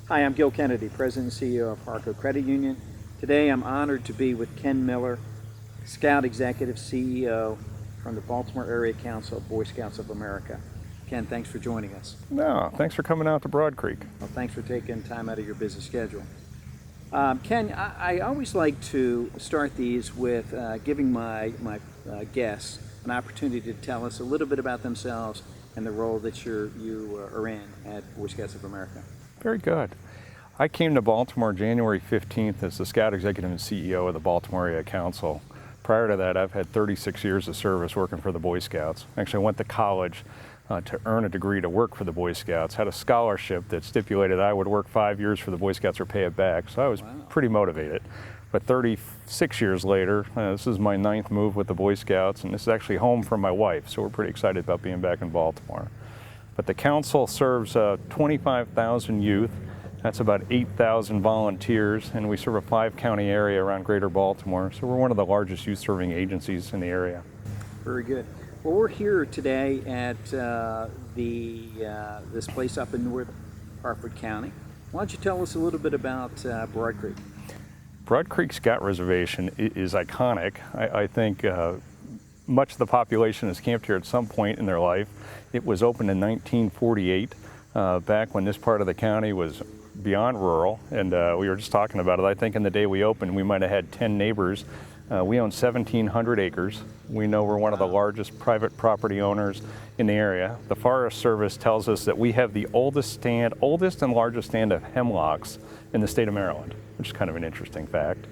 Hi, I'm Gil Kennedy, President and CEO of Har-Co Credit Union. Today I'm honored to be with Kenn Miller, Scout Executive CEO from the Baltimore Area Council of Boy Scouts of America. Kenn, thanks for joining us. No, thanks for coming out to Broad Creek. Well, thanks for taking time out of your busy schedule. Kenn, I always like to start these with giving my guests an opportunity to tell us a little bit about themselves and the role that you are in at Boy Scouts of America. Very good. I came to Baltimore January 15th as the Scout Executive and CEO of the Baltimore Area Council. Prior to that, I've had 36 years of service working for the Boy Scouts. Actually, I went to college to earn a degree to work for the Boy Scouts. Had a scholarship that stipulated I would work 5 years for the Boy Scouts or pay it back, so I was pretty motivated. But 36 years later, this is my 9th move with the Boy Scouts, and this is actually home for my wife, so we're pretty excited about being back in Baltimore. But the council serves 25,000 youth. That's about 8,000 volunteers, and we serve a 5-county area around greater Baltimore, so we're one of the largest youth-serving agencies in the area. Very good. Well, we're here today at this place up in North Harford County. Why don't you tell us a little bit about Broad Creek? Broad Creek Scout Reservation is iconic. I think much of the population has camped here at some point in their life. It was opened in 1948, back when this part of the county was beyond rural, and we were just talking about it. I think in the day we opened, we might have had 10 neighbors. We own 1,700 acres. We know we're one of the largest private property owners in the area. The Forest Service tells us that we have the oldest and largest stand of hemlocks in the state of Maryland, which is kind of an interesting fact.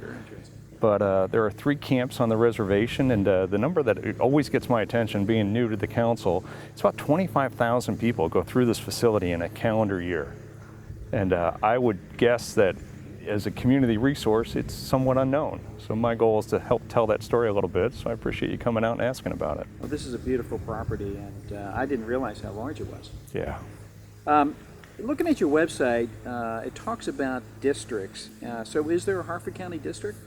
But there are 3 camps on the reservation, and the number that always gets my attention, being new to the council, it's about 25,000 people go through this facility in a calendar year. And I would guess that as a community resource, it's somewhat unknown. So my goal is to help tell that story a little bit, so I appreciate you coming out and asking about it. Well, this is a beautiful property, and I didn't realize how large it was. Yeah. Looking at your website, it talks about districts. So is there a Harford County district?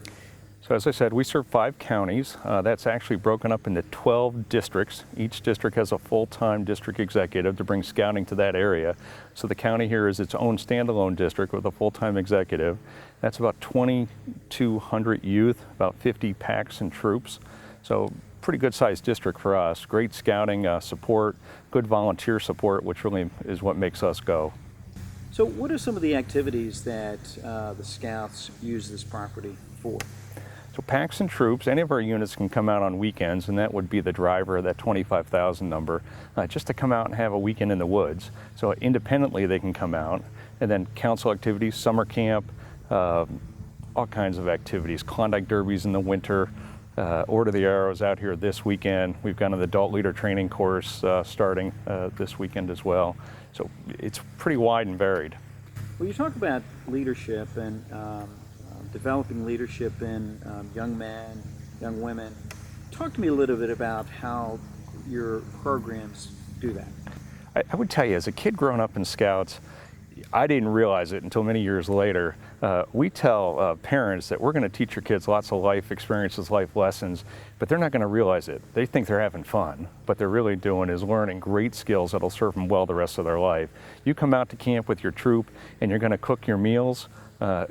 So as I said, we serve 5 counties. That's actually broken up into 12 districts. Each district has a full-time district executive to bring scouting to that area. So the county here is its own standalone district with a full-time executive. That's about 2,200 youth, about 50 packs and troops. So pretty good-sized district for us. Great scouting support, good volunteer support, which really is what makes us go. So what are some of the activities that the Scouts use this property for? So packs and troops, any of our units can come out on weekends, and that would be the driver of that 25,000 number, just to come out and have a weekend in the woods. So independently they can come out, and then council activities, summer camp, all kinds of activities, Klondike derbies in the winter, Order the Arrows out here this weekend. We've got an adult leader training course starting this weekend as well. So it's pretty wide and varied. Well, you talk about leadership and developing leadership in young men, young women. Talk to me a little bit about how your programs do that. I would tell you, as a kid growing up in Scouts, I didn't realize it until many years later. We tell parents that we're going to teach your kids lots of life experiences, life lessons, but they're not going to realize it. They think they're having fun. What they're really doing is learning great skills that'll serve them well the rest of their life. You come out to camp with your troop and you're going to cook your meals.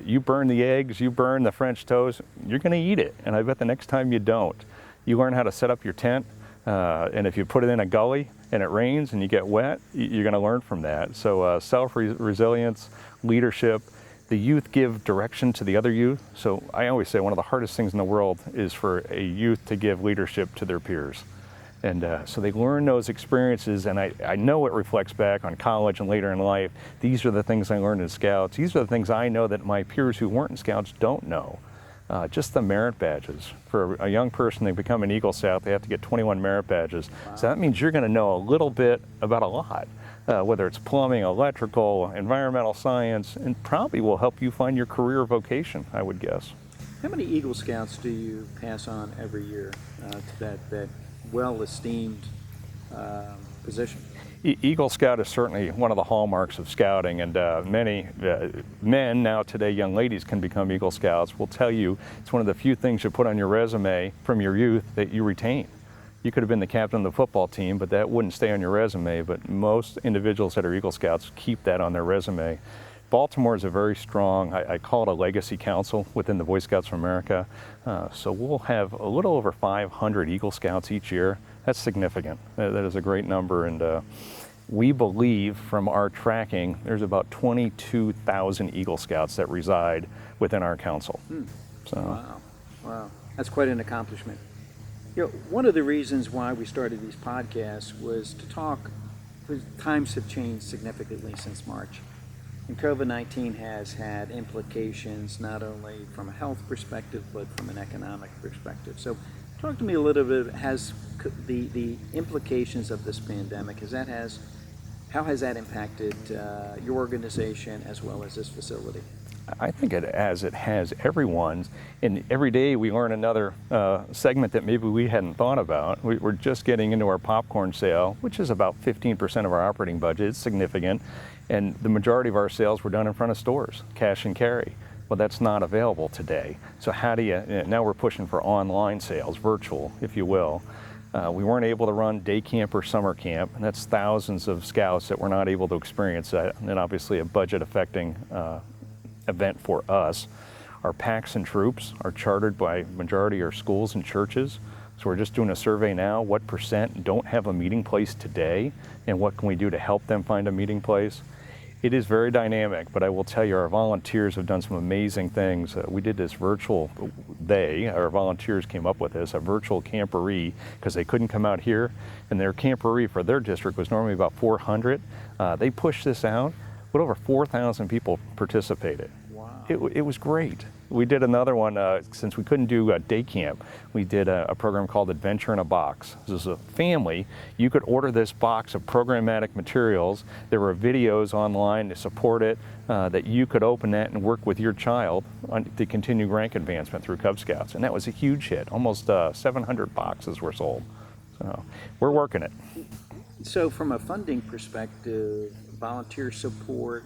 You burn the eggs, you burn the French toast, you're going to eat it. And I bet the next time you don't. You learn how to set up your tent, and if you put it in a gully and it rains and you get wet, you're going to learn from that. So self-resilience, leadership, the youth give direction to the other youth. So I always say one of the hardest things in the world is for a youth to give leadership to their peers. And so they learn those experiences, and I know it reflects back on college and later in life. These are the things I learned in Scouts. These are the things I know that my peers who weren't in Scouts don't know. Just the merit badges. For a young person to become an Eagle Scout, they have to get 21 merit badges. Wow. So that means you're going to know a little bit about a lot, whether it's plumbing, electrical, environmental science, and probably will help you find your career vocation, I would guess. How many Eagle Scouts do you pass on every year to that well-esteemed position? Eagle Scout is certainly one of the hallmarks of scouting, and many men now today, young ladies, can become Eagle Scouts. Will tell you it's one of the few things you put on your resume from your youth that you retain. You could have been the captain of the football team, but that wouldn't stay on your resume. But most individuals that are Eagle Scouts keep that on their resume. Baltimore is a very strong, I call it a legacy council within the Boy Scouts of America. So we'll have a little over 500 Eagle Scouts each year. That's significant. That is a great number. And we believe from our tracking, there's about 22,000 Eagle Scouts that reside within our council. So. Wow. That's quite an accomplishment. You know, one of the reasons why we started these podcasts was to talk, because times have changed significantly since March. And COVID-19 has had implications not only from a health perspective, but from an economic perspective. So talk to me a little bit, has the implications of this pandemic, how has that impacted your organization as well as this facility? I think it has everyone's, and every day we learn another segment that maybe we hadn't thought about. We're just getting into our popcorn sale, which is about 15% of our operating budget. It's significant, and the majority of our sales were done in front of stores, cash and carry. Well, that's not available today. So how do you, now we're pushing for online sales, virtual, if you will. We weren't able to run day camp or summer camp, and that's thousands of scouts that were not able to experience that, and obviously a budget affecting event for us. Our packs and troops are chartered by majority are schools and churches. So we're just doing a survey now, what % don't have a meeting place today, and what can we do to help them find a meeting place? It is very dynamic, but I will tell you our volunteers have done some amazing things. We did this virtual, our volunteers came up with this, a virtual camporee, because they couldn't come out here, and their camporee for their district was normally about 400. They pushed this out, but over 4,000 people participated. Wow. It was great. We did another one, since we couldn't do day camp, we did a program called Adventure in a Box. This is a family. You could order this box of programmatic materials. There were videos online to support it, that you could open that and work with your child to continue rank advancement through Cub Scouts. And that was a huge hit. Almost 700 boxes were sold. So we're working it. So from a funding perspective, volunteer support,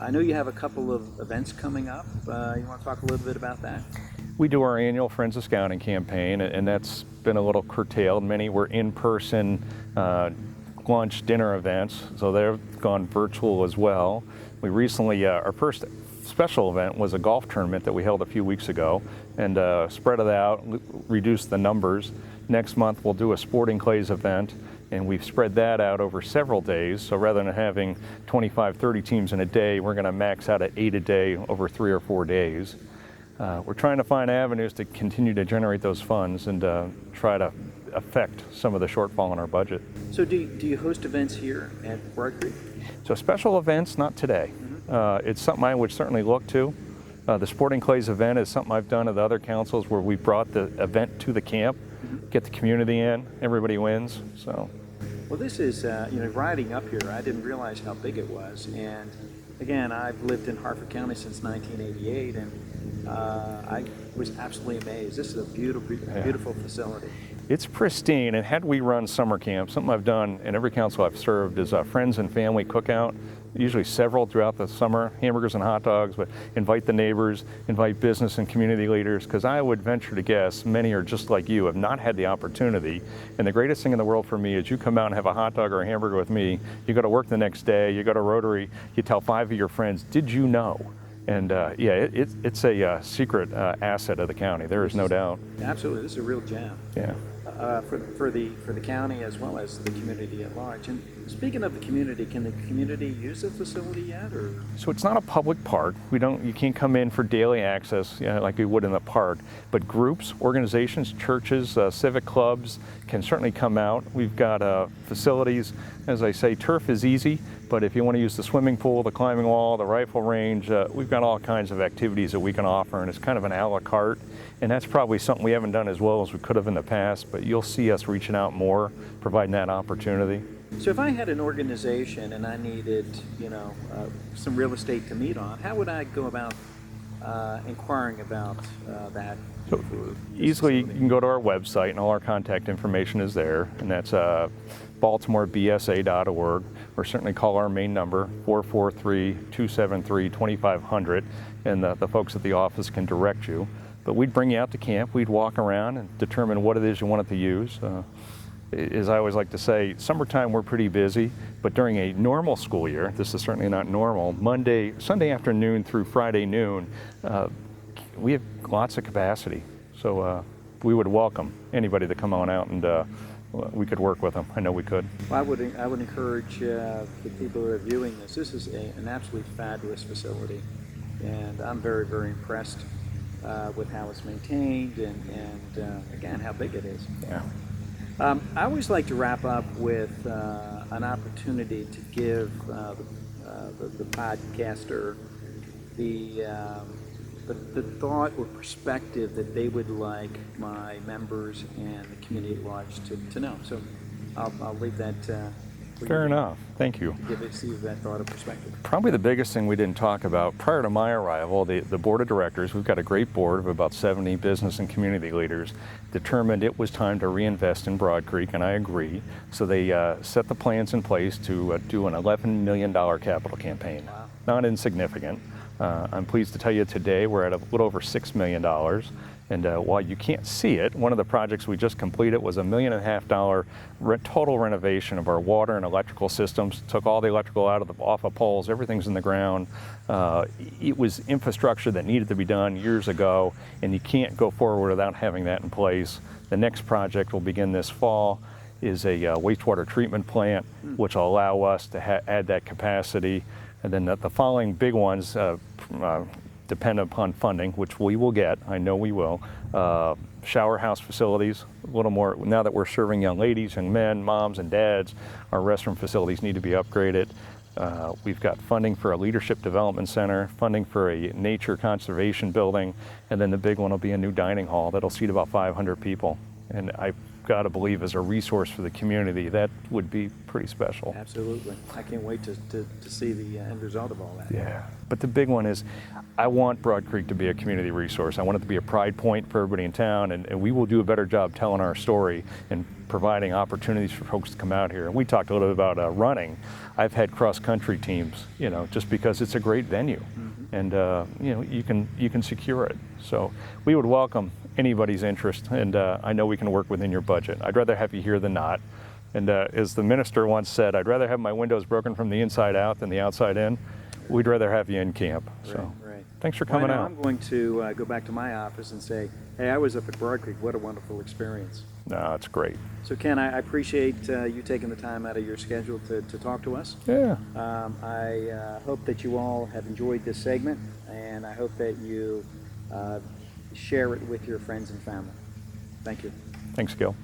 I know you have a couple of events coming up. You want to talk a little bit about that? We do our annual Friends of Scouting campaign, and that's been a little curtailed. Many were in-person lunch, dinner events, so they've gone virtual as well. We recently, our first special event was a golf tournament that we held a few weeks ago, and spread it out, reduced the numbers. Next month we'll do a sporting clays event, and we've spread that out over several days. So rather than having 25, 30 teams in a day, we're going to max out at 8 a day over 3 or 4 days. We're trying to find avenues to continue to generate those funds and try to affect some of the shortfall in our budget. So do you host events here at Broad Creek? So special events, not today. It's something I would certainly look to. The Sporting Clays event is something I've done at the other councils where we brought the event to the camp, get the community in, everybody wins. So. Well, this is, riding up here, I didn't realize how big it was. And again, I've lived in Harford County since 1988, and I was absolutely amazed. This is a beautiful facility. It's pristine, and had we run summer camp, something I've done in every council I've served is a friends and family cookout, usually several throughout the summer, hamburgers and hot dogs, but invite the neighbors, invite business and community leaders, because I would venture to guess many are just like you, have not had the opportunity. And the greatest thing in the world for me is you come out and have a hot dog or a hamburger with me, you go to work the next day, you go to Rotary, you tell 5 of your friends, did you know? And it's a secret asset of the county, there is no doubt. Absolutely, this is a real gem. Yeah. For the county as well as the community at large. And speaking of the community, can the community use the facility yet? Or? So it's not a public park. You can't come in for daily access like we would in the park. But groups, organizations, churches, civic clubs can certainly come out. We've got facilities. As I say, turf is easy, but if you want to use the swimming pool, the climbing wall, the rifle range, we've got all kinds of activities that we can offer, and it's kind of an a la carte. And that's probably something we haven't done as well as we could have in the past, but you'll see us reaching out more, providing that opportunity. So if I had an organization and I needed, some real estate to meet on, how would I go about inquiring about that? So easily, you can go to our website, and all our contact information is there, and that's baltimorebsa.org, or certainly call our main number, 443-273-2500, and the folks at the office can direct you. But we'd bring you out to camp, we'd walk around and determine what it is you wanted to use. as I always like to say, summertime we're pretty busy, but during a normal school year, this is certainly not normal, Sunday afternoon through Friday noon, we have lots of capacity. So we would welcome anybody to come on out, and we could work with them. I know we could. Well, I would encourage the people who are viewing this. This is an absolutely fabulous facility, and I'm very, very impressed with how it's maintained and again, how big it is. Yeah. I always like to wrap up with an opportunity to give the podcaster the thought or perspective that they would like my members and the community at large to know. So I'll leave that for Fair you enough. Thank you. to give that thought or perspective. Probably the biggest thing we didn't talk about prior to my arrival, the board of directors, we've got a great board of about 70 business and community leaders, determined it was time to reinvest in Broad Creek, and I agree. So they set the plans in place to do an $11 million capital campaign. Wow. Not insignificant. I'm pleased to tell you today we're at a little over $6 million. And while you can't see it, one of the projects we just completed was a $1.5 million total renovation of our water and electrical systems. Took all the electrical off of poles, everything's in the ground. It was infrastructure that needed to be done years ago, and you can't go forward without having that in place. The next project will begin this fall, is a wastewater treatment plant, which will allow us to add that capacity. And then the following big ones depend upon funding, which we will get. I know we will. Shower house facilities, a little more, now that we're serving young ladies and men, moms and dads, our restroom facilities need to be upgraded. We've got funding for a leadership development center, funding for a nature conservation building, and then the big one will be a new dining hall that'll seat about 500 people. And I've got to believe as a resource for the community, that would be pretty special. Absolutely. I can't wait to see the end result of all that. Yeah, but the big one is I want Broad Creek to be a community resource. I want it to be a pride point for everybody in town, and we will do a better job telling our story and providing opportunities for folks to come out here. And we talked a little bit about running. I've had cross-country teams, just because it's a great venue, and you can secure it. So we would welcome anybody's interest, and I know we can work within your budget. I'd rather have you here than not. And as the minister once said, I'd rather have my windows broken from the inside out than the outside in. We'd rather have you in camp. So Right. thanks for coming out. I'm going to go back to my office and say, hey, I was up at Broad Creek. What a wonderful experience. No, it's great. So Ken, I appreciate you taking the time out of your schedule to talk to us. Yeah. I hope that you all have enjoyed this segment, and I hope that you share it with your friends and family. Thank you. Thanks, Gil.